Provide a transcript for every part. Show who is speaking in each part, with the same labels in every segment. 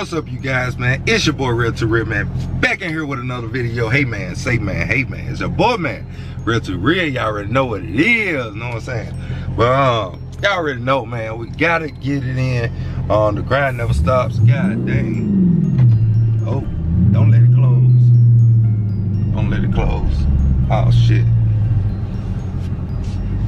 Speaker 1: What's up, you guys, man? It's your boy Real to Real, man, back in here with another video. Hey man, say man, hey man, it's your boy, man, Real to Real. Y'all already know what it is, know what I'm saying? But y'all already know, man, we gotta get it in. The grind never stops. God dang. Oh, don't let it close. Don't let it close. Oh shit.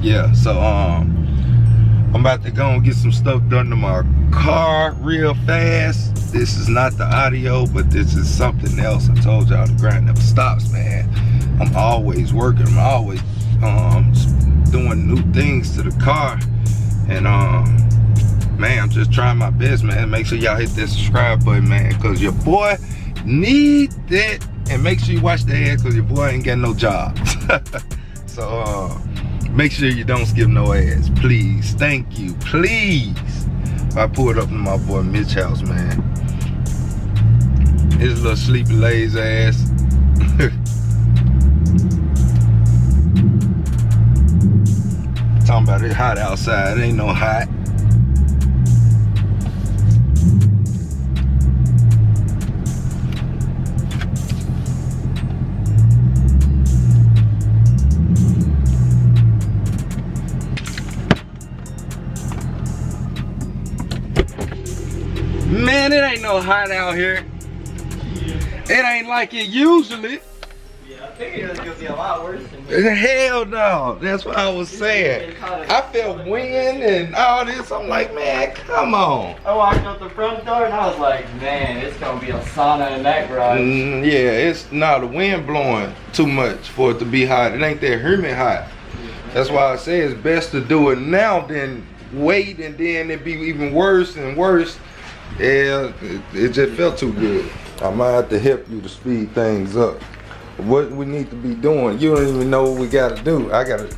Speaker 1: Yeah, so I'm about to go and get some stuff done to my car real fast. This is not the audio, but this is something else. I told y'all the grind never stops, man. I'm always working. I'm always doing new things to the car. And man, I'm just trying my best, man. Make sure y'all hit that subscribe button, man, because your boy need that. And make sure you watch the ads, because your boy ain't got no job. So make sure you don't skip no ads, please. Thank you, please. I pulled up to my boy Mitch's house, man. His little sleepy lazy ass. Talking about it hot outside. It ain't no hot. Man, it ain't no hot out here. It ain't like it usually.
Speaker 2: Yeah, I figured it was gonna be a lot worse than
Speaker 1: Hell no. That's what I was saying. I felt wind and all this. I'm like, man, come on.
Speaker 2: I walked out the front door and I was like, man, it's gonna be a sauna in that garage.
Speaker 1: Yeah, it's not the wind blowing too much for it to be hot. It ain't that humid hot. That's why I say it's best to do it now than wait and then it be even worse and worse. Yeah, it just felt too good. I might have to help you to speed things up. What we need to be doing, you don't even know what we gotta do. I gotta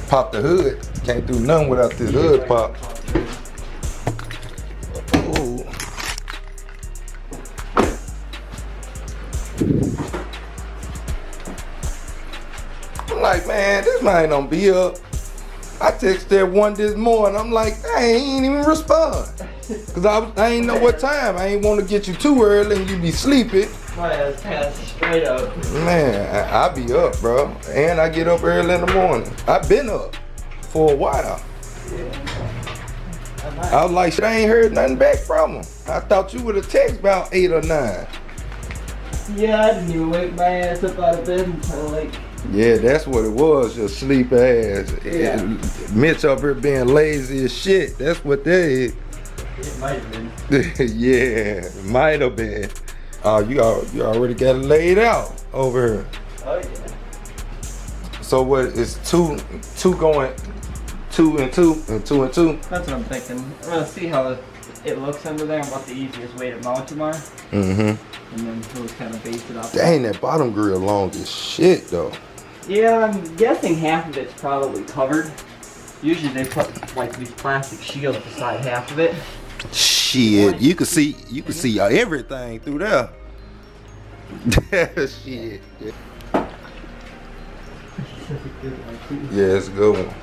Speaker 1: pop the hood. Can't do nothing without this hood pop. Oh. I'm like, man, this man don't be up. I texted one this morning. I'm like, I ain't even respond. Cause I ain't know what time. I ain't want to get you too early and you be sleeping.
Speaker 2: My ass passed straight up.
Speaker 1: Man, I be up, bro. And I get up early in the morning. I've been up for a while.
Speaker 2: Yeah.
Speaker 1: I was like, shit, I ain't heard nothing back from him. I thought you would have texted about 8 or 9.
Speaker 2: Yeah, I didn't even wake my ass up out of bed until like.
Speaker 1: Yeah, that's what it was, your sleep ass.
Speaker 2: Yeah.
Speaker 1: Mitch up here being lazy as shit. That's what that is.
Speaker 2: It might have been.
Speaker 1: Yeah, it might have been. Oh, you already got it laid out over here.
Speaker 2: Oh yeah.
Speaker 1: So what is two going 2 and 2 and 2 and 2?
Speaker 2: That's what I'm thinking. I'm gonna see how it looks under there and what the easiest way to mount them are.
Speaker 1: Mm-hmm.
Speaker 2: And then we'll kind of base it off.
Speaker 1: Dang, that bottom grill long as shit though.
Speaker 2: Yeah, I'm guessing half of it's probably covered. Usually they put like these plastic shields beside half of it.
Speaker 1: Shit, you can see everything through there. Shit. Yeah, it's a good one.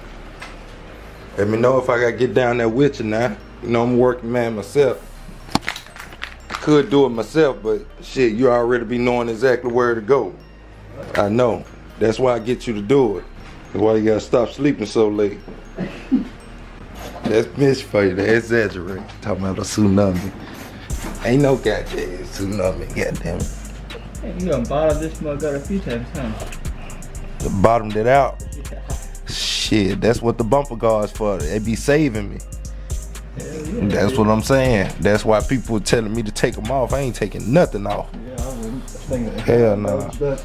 Speaker 1: Let me know if I gotta get down there with you now. You know, I'm a working man myself. Could do it myself, but shit, you already be knowing exactly where to go. I know. That's why I get you to do it. That's why you gotta stop sleeping so late. That's Mitch for you, they exaggerate. Talking about a tsunami. Ain't no goddamn tsunami, goddamn it.
Speaker 2: Hey, you done bottomed this mug out a few times, huh?
Speaker 1: Bottomed it out.
Speaker 2: Yeah.
Speaker 1: Shit, that's what the bumper guards for. They be saving me.
Speaker 2: Yeah,
Speaker 1: That's what I'm saying. That's why people were telling me to take them off. I ain't taking nothing off.
Speaker 2: Yeah, I wouldn't think of
Speaker 1: Hell no.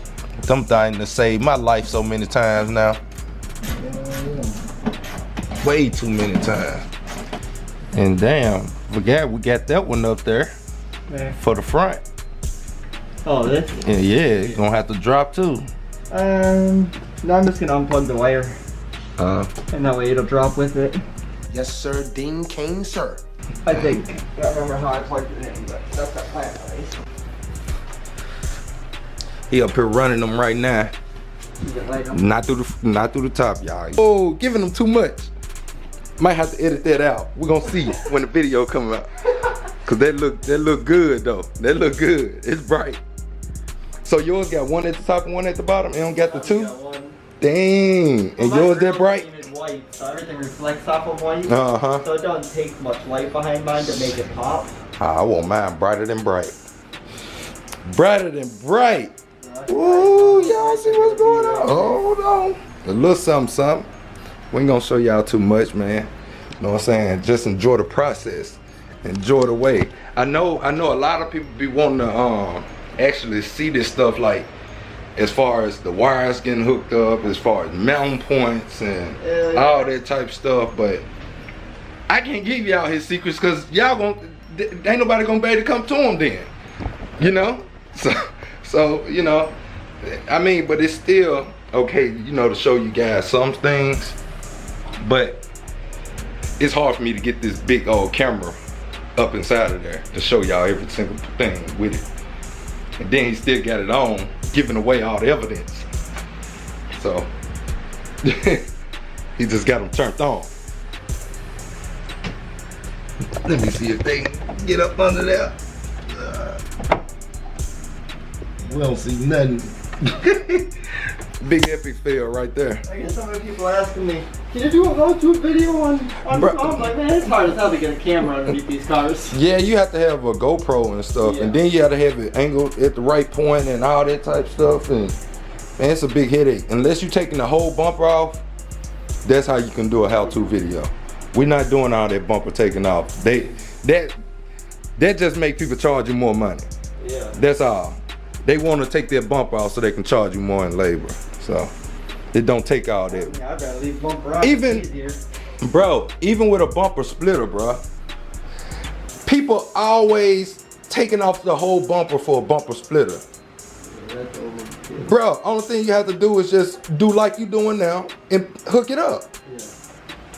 Speaker 1: Them things that saved my life so many times now. Way too many times. And damn, we got that one up there for the front.
Speaker 2: Oh, this?
Speaker 1: And yeah, it's gonna have to drop too.
Speaker 2: No, I'm just gonna unplug the wire. And that way it'll drop with it.
Speaker 3: Yes, sir. Dean Kane, sir.
Speaker 2: I think. I don't remember how I plugged it in, but that's that plan at least.
Speaker 1: He up here running them right now. Not through the top, y'all. Oh, giving them too much. Might have to edit that out. We're gonna see when the video comes out. Cause that look good though. That look good. It's bright. So yours got one at the top and one at the bottom. It don't got the two.
Speaker 2: Got one.
Speaker 1: Dang. And yours that bright.
Speaker 2: Painted white, so everything reflects off of white.
Speaker 1: So
Speaker 2: it doesn't take much light behind mine to make it pop.
Speaker 1: I want mine brighter than bright. Brighter than bright. Ooh, y'all see what's going on? Hold on. A little something. We ain't gonna show y'all too much, man. You know what I'm saying? Just enjoy the process. Enjoy the way. I know a lot of people be wanting to actually see this stuff, like as far as the wires getting hooked up, as far as mounting points and all that type of stuff, but I can't give y'all his secrets because y'all ain't nobody gonna be able to come to him then. You know? So you know, I mean, but it's still okay, you know, to show you guys some things, but it's hard for me to get this big old camera up inside of there to show y'all every single thing with it. And then he still got it on, giving away all the evidence. So he just got them turned on. Let me see if they can get up under there. We don't see nothing. Big epic fail right there.
Speaker 2: I get so many people asking me, can you do a how-to video on the phone? I'm like, man, it's hard as hell to get a camera underneath these cars.
Speaker 1: Yeah, you have to have a GoPro and stuff, and then you have to have it angled at the right point and all that type of stuff, and man, it's a big headache. Unless you're taking the whole bumper off, that's how you can do a how-to video. We're not doing all that bumper taking off. That just make people charge you more money.
Speaker 2: Yeah.
Speaker 1: That's all. They want to take their bumper off so they can charge you more in labor. So it don't take all that.
Speaker 2: Yeah, I'd rather leave bumper out.
Speaker 1: Even, bro, even with a bumper splitter, bro, people always taking off the whole bumper for a bumper splitter.
Speaker 2: Yeah, that's over.
Speaker 1: Bro, only thing you have to do is just do like you doing now and hook it up.
Speaker 2: Yeah.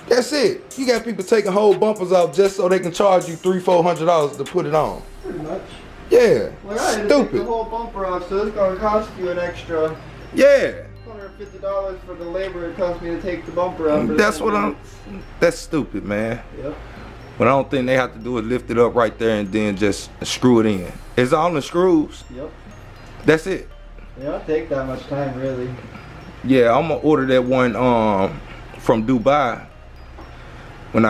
Speaker 1: That's it. You got people taking whole bumpers off just so they can charge you $300-400 to put it on.
Speaker 2: Pretty much.
Speaker 1: Yeah,
Speaker 2: Well, I had to take
Speaker 1: stupid.
Speaker 2: the whole bumper off, so it's gonna cost you an extra
Speaker 1: Yeah.
Speaker 2: $150 for the labor it cost me to take the bumper off.
Speaker 1: That's what that's stupid, man.
Speaker 2: Yep.
Speaker 1: What I don't think they have to do is lift it up right there and then just screw it in. It's all the screws.
Speaker 2: Yep.
Speaker 1: That's it.
Speaker 2: Yeah, don't take that much time, really.
Speaker 1: Yeah, I'm gonna order that one from Dubai when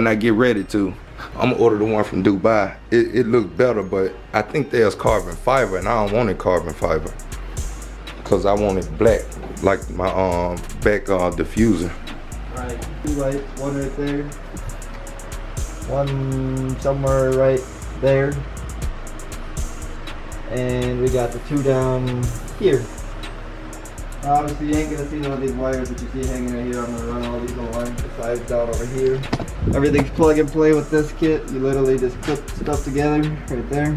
Speaker 1: I get ready to. I'm gonna order the one from Dubai. It looked better, but I think there's carbon fiber, and I don't want it carbon fiber because I want it black, like my back diffuser.
Speaker 2: Right, 2 lights, one right there, one somewhere right there, and we got the 2 down here. Obviously you ain't gonna see none of these wires that you see hanging right here. I'm gonna run all these little lines besides down over here. Everything's plug and play with this kit. You literally just clip stuff together right there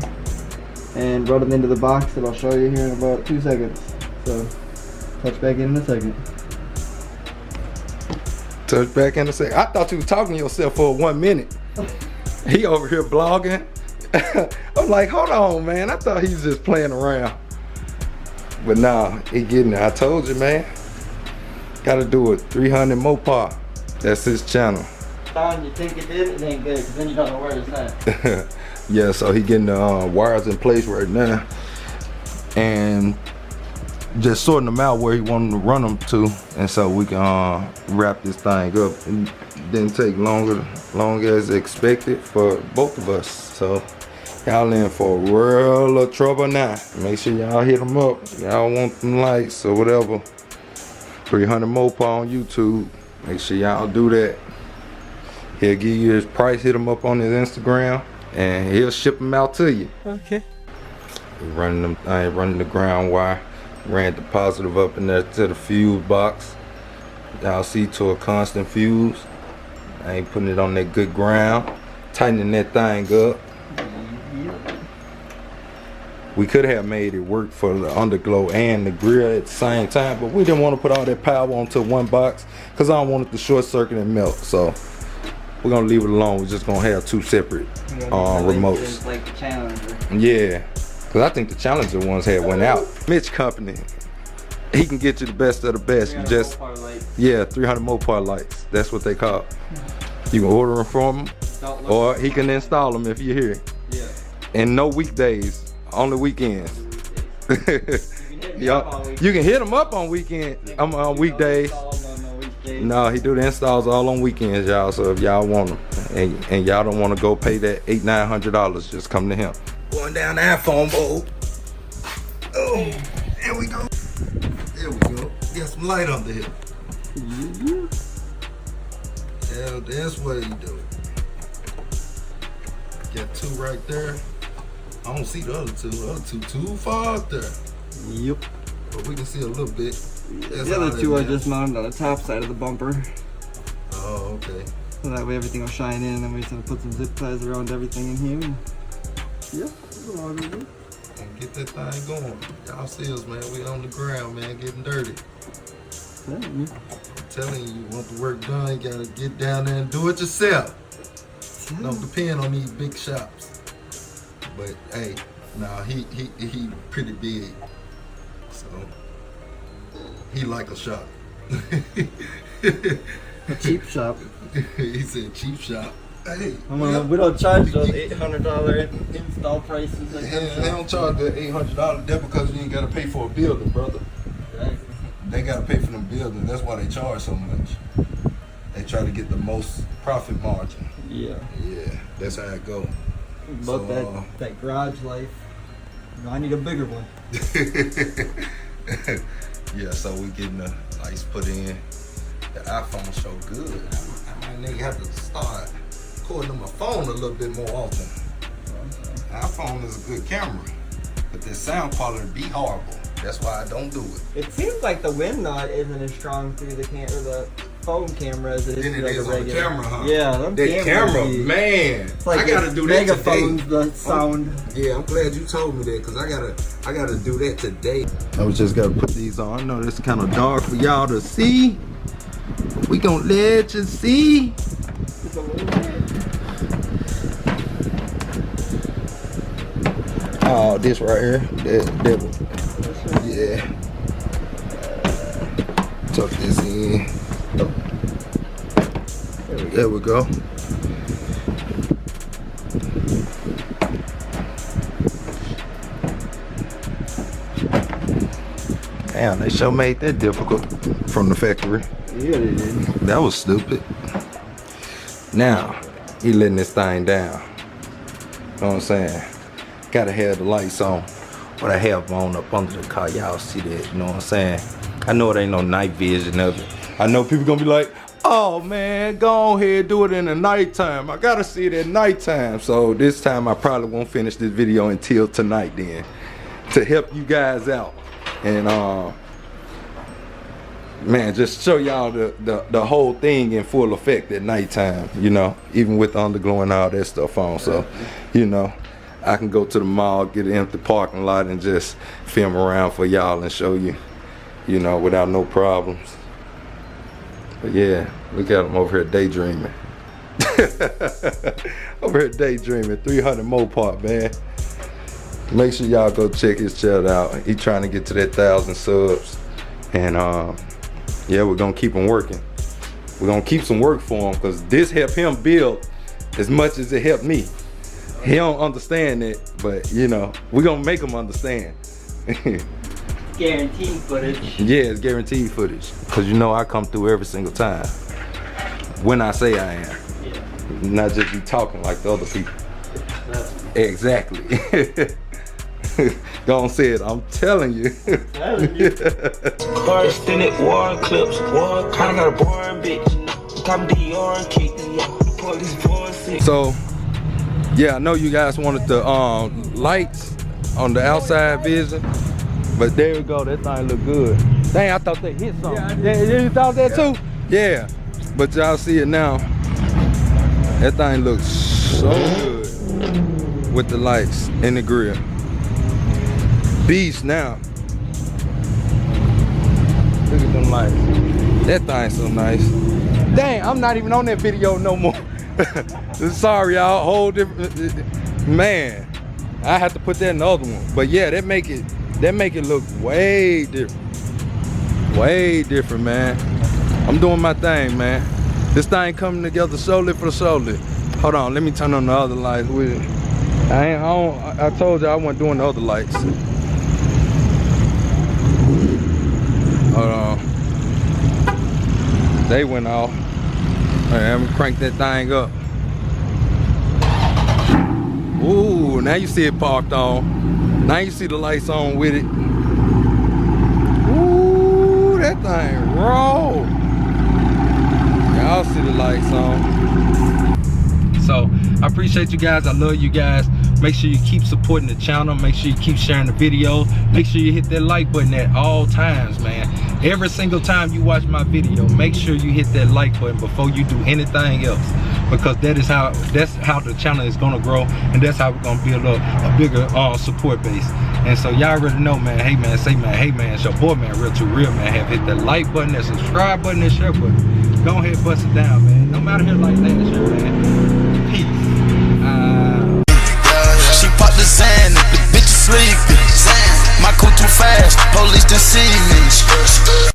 Speaker 2: and run them into the box that I'll show you here in about 2 seconds. So touch back in a second.
Speaker 1: Touch back in a second. I thought you were talking to yourself for 1 minute. He over here blogging. I'm like, hold on, man. I thought he was just playing around. But nah, he getting it. I told you, man. Gotta do it. 300 Mopar. That's his channel.
Speaker 2: You think it did, it ain't good, because then you don't know where it's at.
Speaker 1: Yeah, so he getting the wires in place right now. And just sorting them out where he wanted to run them to. And so we can wrap this thing up. It didn't take long as expected for both of us. So y'all in for a world of trouble now. Make sure y'all hit them up. Y'all want them likes or whatever. 300 Mopar on YouTube. Make sure y'all do that. He'll give you his price. Hit him up on his Instagram, and he'll ship them out to you.
Speaker 2: Okay.
Speaker 1: Running them. I ain't running the ground wire. Ran the positive up in there to the fuse box. Y'all see, to a constant fuse. I ain't putting it on that good ground. Tightening that thing up. We could have made it work for the underglow and the grill at the same time, but we didn't want to put all that power onto one box because I don't want it to short circuit and melt. So we're gonna leave it alone. We're just gonna have 2 separate remotes.
Speaker 2: Like the Challenger.
Speaker 1: Yeah, because I think the Challenger ones had went out. Mitch Company, he can get you the best of the best. You just, yeah, 300 Mopar lights. That's what they call. You can order them from him, or he can install them if you're here. And no weekdays, only weekends. You can hit him up on weekend. I'm on weekdays. No, he do the installs all on weekends, y'all. So if y'all want them and y'all don't want to go pay that $800-900, just come to him. Going down the iPhone bowl. Oh, there we go. There we go. Get some light under here. Yeah, that's what he do. Got 2 right there. I don't see the other 2. The other 2 too far up there.
Speaker 2: Yep.
Speaker 1: But we can see a little bit.
Speaker 2: Yeah, the other 2 are just mounted on the top side of the bumper.
Speaker 1: Oh, okay.
Speaker 2: So that way everything will shine in, and then we just have to put some zip ties around everything in here. Yep.
Speaker 1: And get that thing going. Y'all see us, man. We on the ground, man, getting dirty. I'm telling you, want the work done, you gotta get down there and do it yourself. Don't depend on these big shops. But hey, nah, he pretty big. So he like a shop.
Speaker 2: A cheap shop.
Speaker 1: He said cheap shop. Hey,
Speaker 2: we don't charge those $800 install prices. Like
Speaker 1: they don't charge the $800. That's because you ain't gotta pay for a building, brother.
Speaker 2: Right.
Speaker 1: They gotta pay for them buildings. That's why they charge so much. They try to get the most profit margin.
Speaker 2: Yeah.
Speaker 1: Yeah, that's how it go.
Speaker 2: But so, that garage life, I need a bigger one.
Speaker 1: Yeah, so we getting the lights put in. The iPhone show good. I might have to start recording on my phone a little bit more often. The iPhone is a good camera, but the sound quality be horrible. That's why I don't do it.
Speaker 2: It seems like the wind nut isn't as strong through the phone camera as it is through like a regular
Speaker 1: camera, huh?
Speaker 2: Yeah,
Speaker 1: that camera, man.
Speaker 2: It's like
Speaker 1: I gotta do that
Speaker 2: megaphones,
Speaker 1: today.
Speaker 2: the sound.
Speaker 1: Yeah, I'm glad you told me that because I gotta do that today. I was just gotta put these on. I know it's kind of dark for y'all to see. We gonna let you see.
Speaker 2: Just a little bit.
Speaker 1: Oh, this right here. That yeah. Tuck this in. There we go. Damn, they sure made that difficult from the factory.
Speaker 2: Yeah, they did.
Speaker 1: That was stupid. Now, he letting this thing down. You know what I'm saying? Gotta have the lights on. What I have on up under the car, y'all see that, you know what I'm saying? I know it ain't no night vision of it. I know people gonna be like, oh man, go ahead, do it in the nighttime. I gotta see it at nighttime. So this time I probably won't finish this video until tonight then, to help you guys out. And man, just show y'all the whole thing in full effect at nighttime, you know, even with the underglow and all that stuff on. So, you know, I can go to the mall, get an empty parking lot and just film around for y'all and show you, you know, without no problems. But yeah, look at him over here daydreaming. Over here daydreaming, 300 Mopar, man. Make sure y'all go check his channel out. He trying to get to that 1,000 subs. And yeah, we're gonna keep him working. We're gonna keep some work for him because this helped him build as much as it helped me. He don't understand it, but you know, we're gonna make him understand.
Speaker 2: Guaranteed footage.
Speaker 1: Yeah, it's guaranteed footage. Cause you know I come through every single time. When I say I am.
Speaker 2: Yeah.
Speaker 1: Not just be talking like the other people. Exactly. Go on, say it. I'm telling you.
Speaker 4: Car extended war clips. War kind of got a boring bitch. Come Dior kick. Police voice.
Speaker 1: So, yeah, I know you guys wanted the lights on the outside vision, but there we go. That thing look good. Dang, I thought they hit something. Yeah, you thought that too? Yeah. But y'all see it now. That thing looks so good with the lights in the grill. Beast now. Look at them lights. That thing's so nice. Dang, I'm not even on that video no more. Sorry, y'all. Whole different. Man, I have to put that in the other one. But yeah, that make it look way different. Way different, man. I'm doing my thing, man. This thing coming together solely for the solely. Hold on, let me turn on the other lights with it. I told you I wasn't doing the other lights. Hold on. They went off. Alright, I'm gonna crank that thing up. Ooh, now you see it parked on. Now you see the lights on with it. Ooh, that thing raw. Y'all see the lights on. So I appreciate you guys. I love you guys. Make sure you keep supporting the channel. Make sure you keep sharing the video. Make sure you hit that like button at all times, man. Every single time you watch my video, make sure you hit that like button before you do anything else, because that's how the channel is gonna grow, and that's how we're gonna build up a bigger support base. And so y'all already know, man. Hey man, say man, hey man, it's your boy man, Real to Real, man. Have hit that like button, that subscribe button, that share button. Go ahead, bust it down, man. No matter here like last year, man.